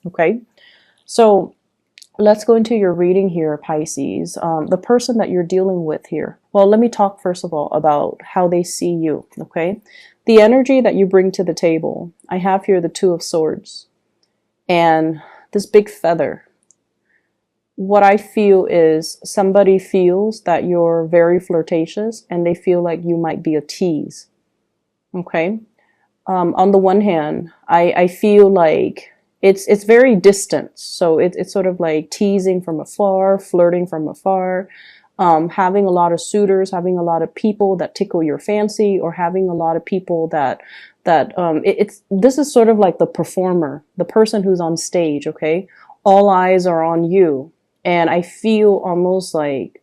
Okay, so let's go into your reading here, Pisces. The person that you're dealing with here. Well, let me talk first of all about how they see you, okay? The energy that you bring to the table. I have here the Two of Swords and this big feather. What I feel is somebody feels that you're very flirtatious and they feel like you might be a tease, okay? On the one hand, I feel like it's very distant. So it's sort of like teasing from afar, flirting from afar, having a lot of suitors, having a lot of people that tickle your fancy, or having a lot of people that this is sort of like the performer, the person who's on stage, okay? All eyes are on you. And I feel almost like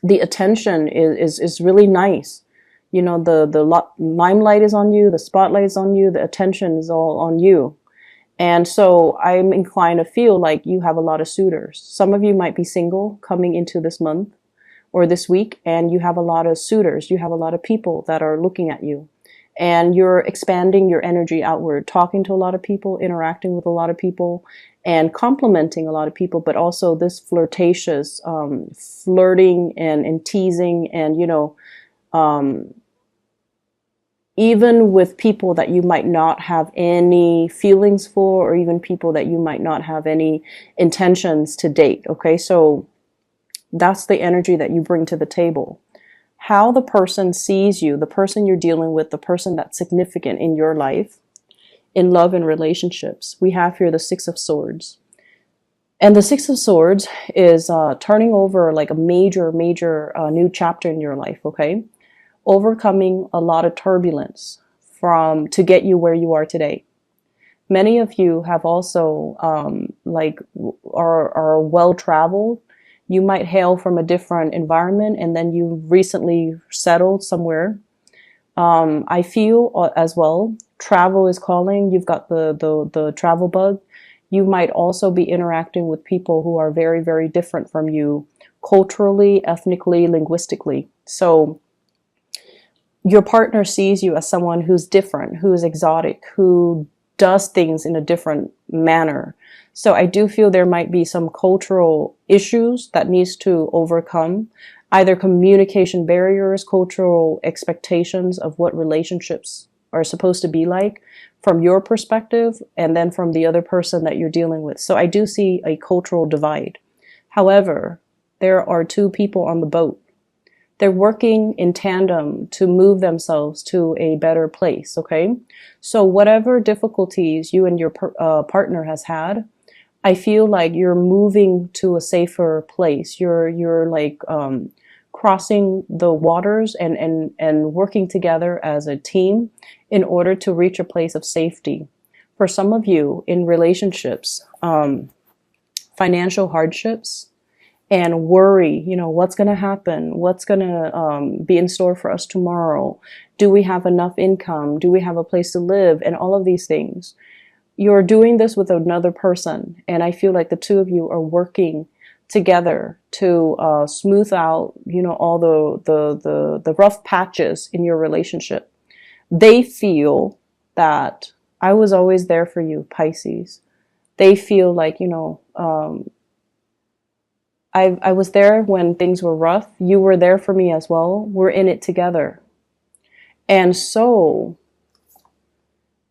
the attention is really nice. You know, the limelight is on you, the spotlight is on you, the attention is all on you. And so I'm inclined to feel like you have a lot of suitors. Some of you might be single coming into this month or this week, and you have a lot of suitors. You have a lot of people that are looking at you. And you're expanding your energy outward, talking to a lot of people, interacting with a lot of people, and complimenting a lot of people, but also this flirtatious flirting and teasing, and, you know, even with people that you might not have any feelings for, or even people that you might not have any intentions to date. Okay, so that's the energy that you bring to the table. How the person sees you, the person you're dealing with, the person that's significant in your life, in love and relationships. We have here the Six of Swords. And the Six of Swords is turning over like a major new chapter in your life, okay? Overcoming a lot of turbulence to get you where you are today. Many of you have also are well traveled. You might hail from a different environment, and then you recently settled somewhere. I feel as well, travel is calling. You've got the travel bug. You might also be interacting with people who are very different from you, culturally, ethnically, linguistically. So your partner sees you as someone who's different, who's exotic, who does things in a different manner. So I do feel there might be some cultural issues that needs to overcome, either communication barriers, cultural expectations of what relationships are supposed to be like from your perspective, and then from the other person that you're dealing with. So I do see a cultural divide. However, there are two people on the boat. They're working in tandem to move themselves to a better place, okay? So whatever difficulties you and your partner has had, I feel like you're moving to a safer place. You're like crossing the waters and working together as a team in order to reach a place of safety. For some of you in relationships, financial hardships, and worry, you know, what's going to happen? What's going to be in store for us tomorrow? Do we have enough income? Do we have a place to live? And all of these things. You're doing this with another person. And I feel like the two of you are working together to smooth out, you know, all the rough patches in your relationship. They feel that I was always there for you, Pisces. They feel like, you know, I was there when things were rough. You were there for me as well. We're in it together. And so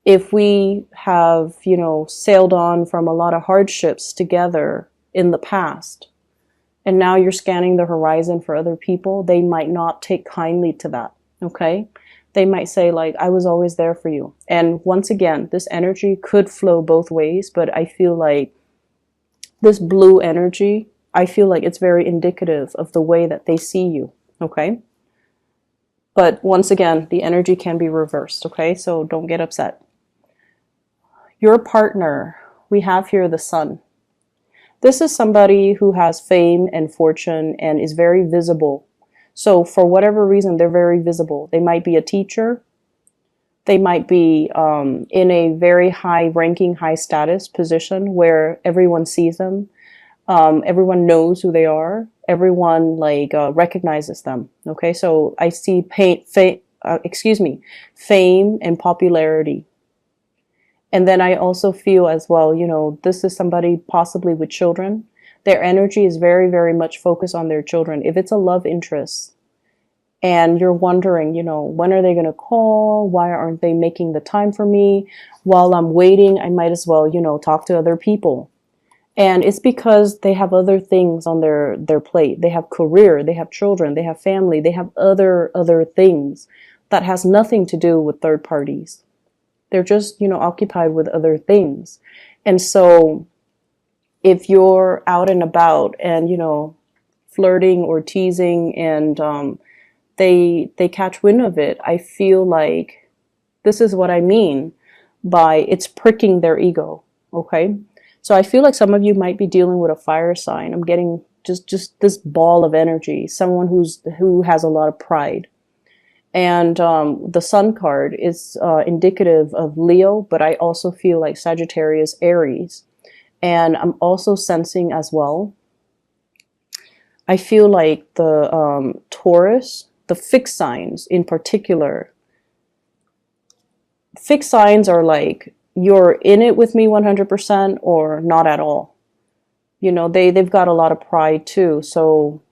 if we have, you know, sailed on from a lot of hardships together in the past, and now you're scanning the horizon for other people, they might not take kindly to that, okay? They might say, like, I was always there for you. And once again, this energy could flow both ways, but I feel like this blue energy, I feel like it's very indicative of the way that they see you, okay? But once again, the energy can be reversed, okay? So don't get upset. Your partner, we have here the Sun. This is somebody who has fame and fortune and is very visible. So for whatever reason, they're very visible. They might be a teacher. They might be in a very high-ranking, high-status position where everyone sees them. Everyone knows who they are. Everyone recognizes them. Okay, so I see fame and popularity. And then I also feel as well, you know, this is somebody possibly with children. Their energy is very, very much focused on their children. If it's a love interest and you're wondering, you know, when are they going to call? Why aren't they making the time for me? While I'm waiting, I might as well, you know, talk to other people. And it's because they have other things on their plate. They have career, they have children, they have family, they have other things that has nothing to do with third parties. They're just, you know, occupied with other things. And so if you're out and about and, you know, flirting or teasing and they catch wind of it, I feel like this is what I mean by it's pricking their ego. Okay. So I feel like some of you might be dealing with a fire sign. I'm getting just this ball of energy, someone who has a lot of pride. And the Sun card is indicative of Leo, but I also feel like Sagittarius, Aries. And I'm also sensing as well, I feel like the Taurus, the fixed signs in particular, fixed signs are like, you're in it with me 100% or not at all. You know, they've got a lot of pride too. So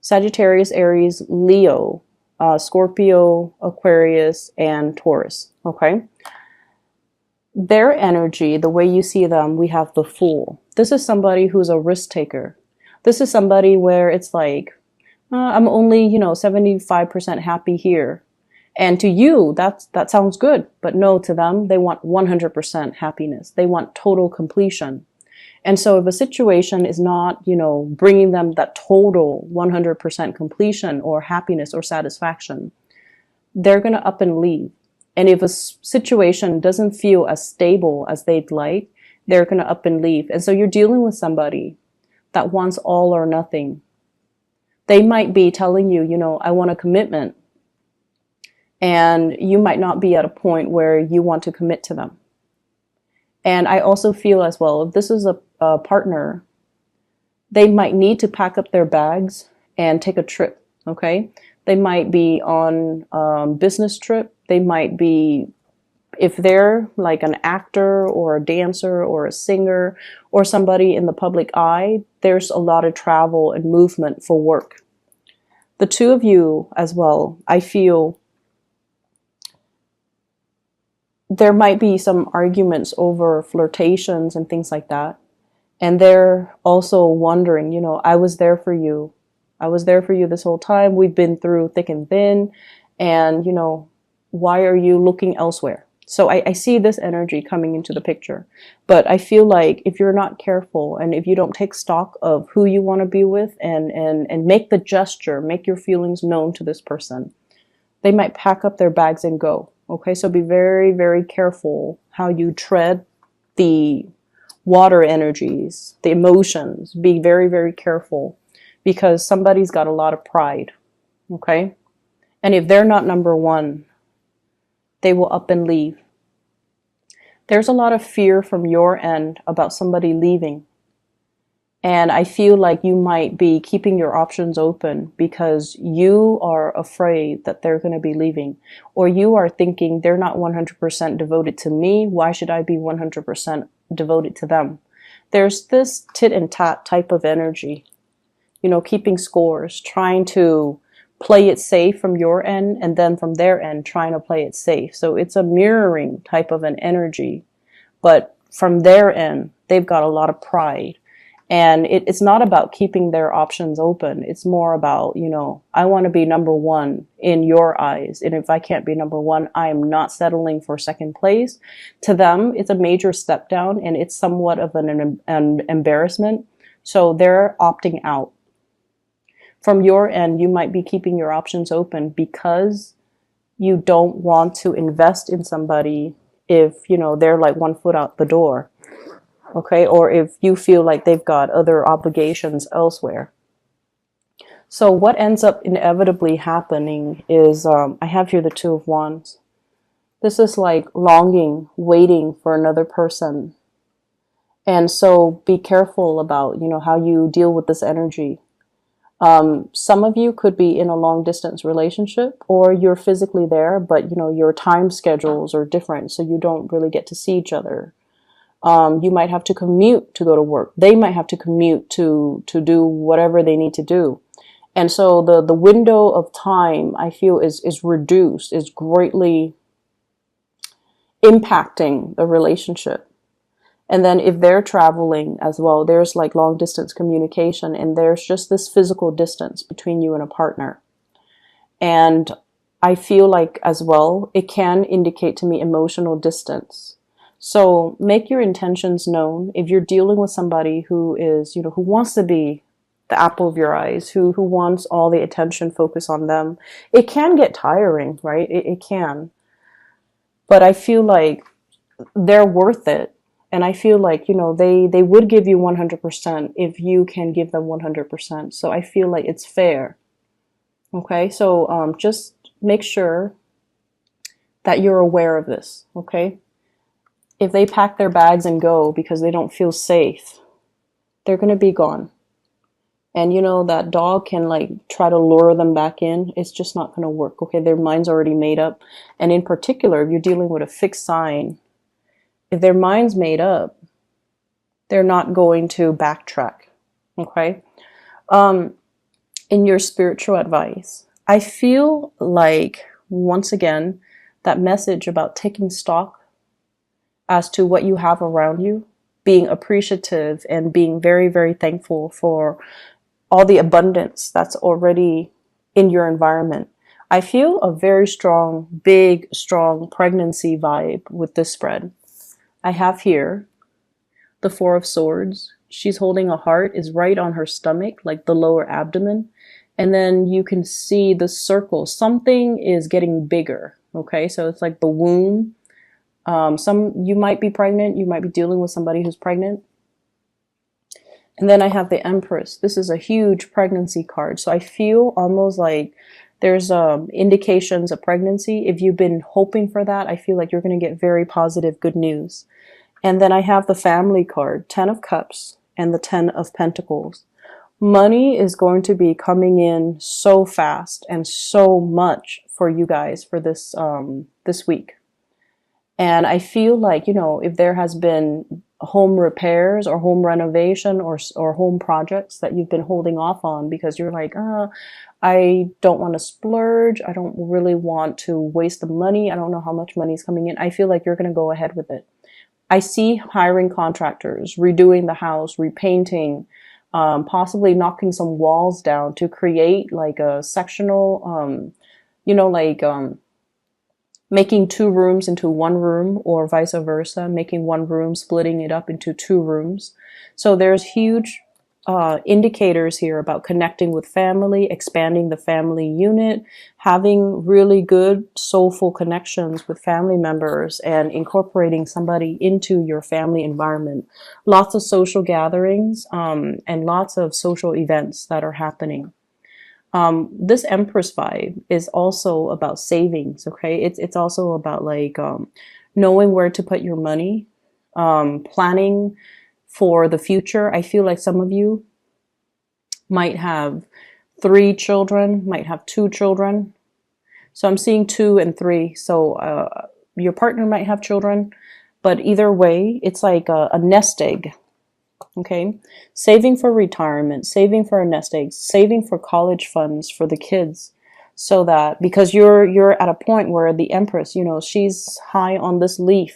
Sagittarius, Aries, Leo, Scorpio, Aquarius, and Taurus. Okay. Their energy, the way you see them, we have the Fool. This is somebody who's a risk taker. This is somebody where it's like, I'm only, you know, 75% happy here. And to you, that sounds good. But no, to them, they want 100% happiness. They want total completion. And so if a situation is not, you know, bringing them that total 100% completion or happiness or satisfaction, they're going to up and leave. And if a situation doesn't feel as stable as they'd like, they're going to up and leave. And so you're dealing with somebody that wants all or nothing. They might be telling you, you know, I want a commitment. And you might not be at a point where you want to commit to them. And I also feel as well, if this is a partner, they might need to pack up their bags and take a trip, okay? They might be on a business trip. They might be, if they're like an actor or a dancer or a singer or somebody in the public eye, there's a lot of travel and movement for work. The two of you as well, I feel there might be some arguments over flirtations and things like that. And they're also wondering, you know, I was there for you. I was there for you this whole time. We've been through thick and thin. And, you know, why are you looking elsewhere? So I see this energy coming into the picture. But I feel like if you're not careful and if you don't take stock of who you want to be with and make the gesture, make your feelings known to this person, they might pack up their bags and go. Okay, so be very, very careful how you tread the water energies, the emotions. Be very, very careful because somebody's got a lot of pride. Okay, and if they're not number one, they will up and leave. There's a lot of fear from your end about somebody leaving. And I feel like you might be keeping your options open because you are afraid that they're going to be leaving. Or you are thinking they're not 100% devoted to me. Why should I be 100% devoted to them? There's this tit and tat type of energy. You know, keeping scores, trying to play it safe from your end and then from their end trying to play it safe. So it's a mirroring type of an energy. But from their end, they've got a lot of pride. And it's not about keeping their options open. It's more about, you know, I want to be number one in your eyes. And if I can't be number one, I am not settling for second place. To them, it's a major step down and it's somewhat of an embarrassment. So they're opting out. From your end, you might be keeping your options open because you don't want to invest in somebody if, you know, they're like 1 foot out the door. Okay, or if you feel like they've got other obligations elsewhere. So what ends up inevitably happening is, I have here the Two of Wands. This is like longing, waiting for another person. And so be careful about, you know, how you deal with this energy. Some of you could be in a long distance relationship, or you're physically there, but you know, your time schedules are different, so you don't really get to see each other. You might have to commute to go to work. They might have to commute to do whatever they need to do. And so the window of time, I feel, is reduced, is greatly impacting the relationship. And then if they're traveling as well, there's like long distance communication, and there's just this physical distance between you and a partner. And I feel like as well, it can indicate to me emotional distance. So make your intentions known. If you're dealing with somebody who is, you know, who wants to be the apple of your eyes, who wants all the attention focused on them, it can get tiring, right? It can. But I feel like they're worth it. And I feel like, you know, they would give you 100% if you can give them 100%. So I feel like it's fair. Okay, so just make sure that you're aware of this, okay? If they pack their bags and go because they don't feel safe, they're going to be gone. And you know, that dog can like try to lure them back in. It's just not going to work, okay? Their mind's already made up. And in particular, if you're dealing with a fixed sign, if their mind's made up, they're not going to backtrack, okay? In your spiritual advice, I feel like, once again, that message about taking stock as to what you have around you, being appreciative and being very, very thankful for all the abundance that's already in your environment. I feel a very strong, big, strong pregnancy vibe with this spread. I have here the Four of Swords. She's holding a heart, is right on her stomach, like the lower abdomen. And then you can see the circle. Something is getting bigger. Okay, so it's like the womb. You might be pregnant. You might be dealing with somebody who's pregnant. And then I have the Empress. This is a huge pregnancy card. So I feel almost like there's indications of pregnancy. If you've been hoping for that, I feel like you're going to get very positive, good news. And then I have the Family card, 10 of Cups and the 10 of Pentacles. Money is going to be coming in so fast and so much for you guys for this this week. And I feel like, you know, if there has been home repairs or home renovation or home projects that you've been holding off on because you're like, I don't want to splurge. I don't really want to waste the money. I don't know how much money is coming in. I feel like you're going to go ahead with it. I see hiring contractors, redoing the house, repainting, possibly knocking some walls down to create like a sectional, you know, like making 2 rooms into 1 room, or vice versa, making 1 room, splitting it up into 2 rooms. So there's huge indicators here about connecting with family, expanding the family unit, having really good soulful connections with family members, and incorporating somebody into your family environment. Lots of social gatherings and lots of social events that are happening. This Empress vibe is also about savings, okay? It's also about like knowing where to put your money, planning for the future. I feel like some of you might have 3 children, might have 2 children. So I'm seeing 2 and 3. So your partner might have children, but either way, it's like a nest egg. Okay, saving for retirement, saving for a nest egg, saving for college funds for the kids, so that, because you're at a point where the Empress, you know, she's high on this leaf.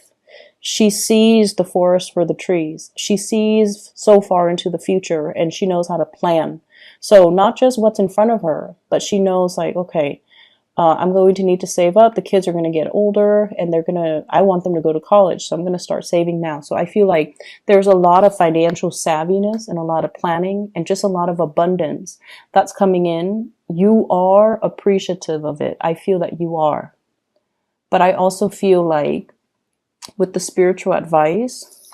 She sees the forest for the trees. She sees so far into the future, and she knows how to plan. So not just what's in front of her, but she knows like, okay, I'm going to need to save up. The kids are going to get older and I want them to go to college. So I'm going to start saving now. So I feel like there's a lot of financial savviness and a lot of planning and just a lot of abundance that's coming in. You are appreciative of it. I feel that you are. But I also feel like with the spiritual advice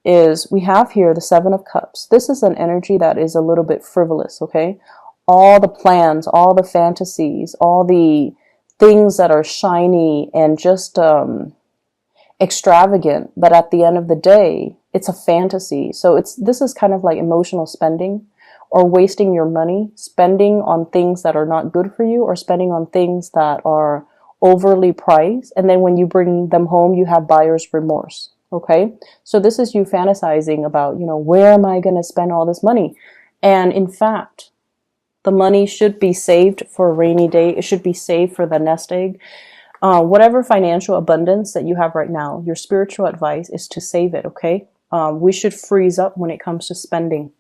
is we have here the 7 of Cups. This is an energy that is a little bit frivolous, okay? All the plans, all the fantasies, all the things that are shiny and just extravagant, but at the end of the day, it's a fantasy. So this is kind of like emotional spending, or wasting your money, spending on things that are not good for you, or spending on things that are overly priced. And then when you bring them home, you have buyer's remorse. Okay. So this is you fantasizing about, where am I going to spend all this money? And in fact, the money should be saved for a rainy day. It should be saved for the nest egg. Whatever financial abundance that you have right now, your spiritual advice is to save it, okay? We should freeze up when it comes to spending.